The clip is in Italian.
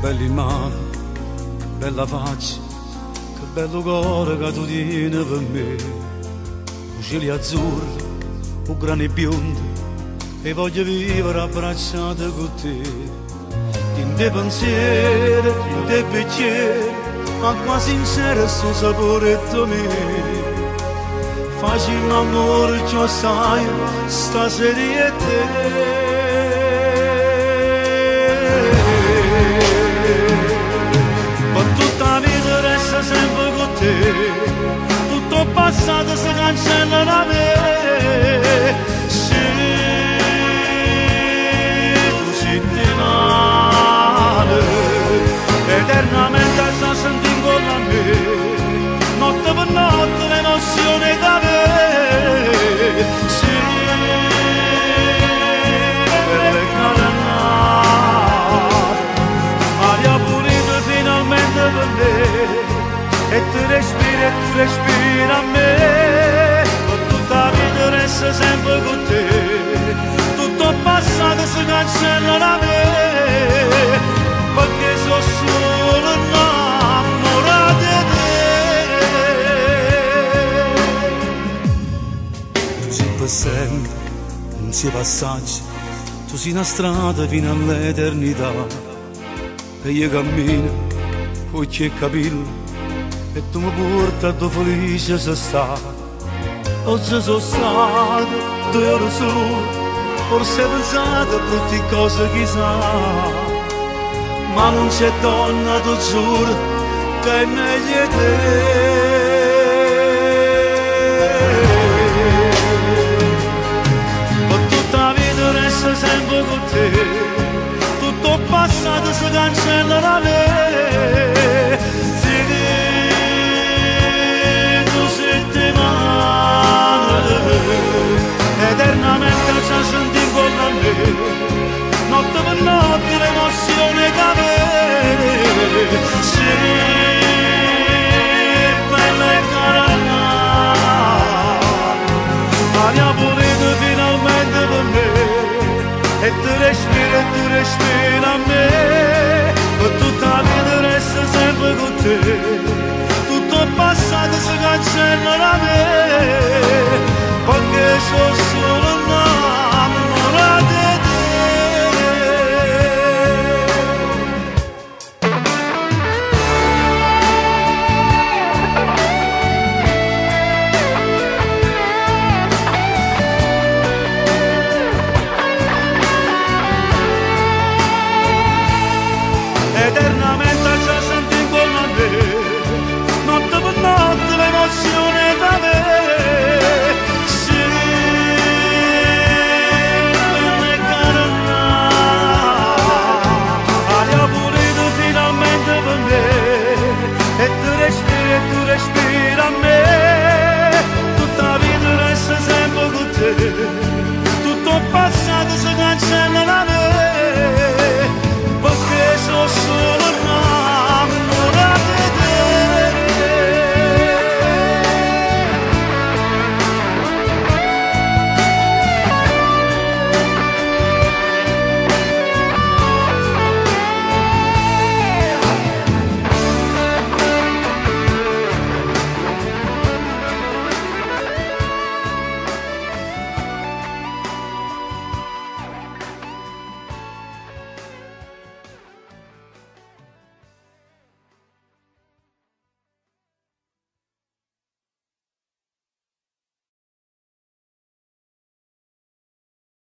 belli mani, bella faccia, che bello cuore che tu tieni per me. Uccelli azzurri, o grani biondi, e voglio vivere abbracciata con te. In te pensieri, in te bicchieri, acqua sincera sto sapore mio. Facciamo amore, ciò sai, stasera è te. Sempre con te, tutto passato si cancella da me. Se tu senti male, eternamente sta sentendo con me, notte per notte l'emozione da me. Se per le carenate, aria pulita finalmente per me. E tu respiri a me, con tutta la vita resta sempre con te, tutto passato si cancella da me, perché sono solo innamorato di te. Tu sei per sempre, non sei passaggio, tu sei una strada fino all'eternità, e io cammino, occhi e capelli, e tu mi porti a dove felice sei stato. Oggi sono stato 2 ore solo, forse pensato a brutte cose chissà, ma non c'è donna, tu giuro, che è meglio di te. Per tutta la vita resta sempre con te, tutto passato si cancella da me. Eternamente ci senti con me, notte per notte l'emozione che avere. Sì, bella e cara, aria pulita finalmente per me, e tu respiri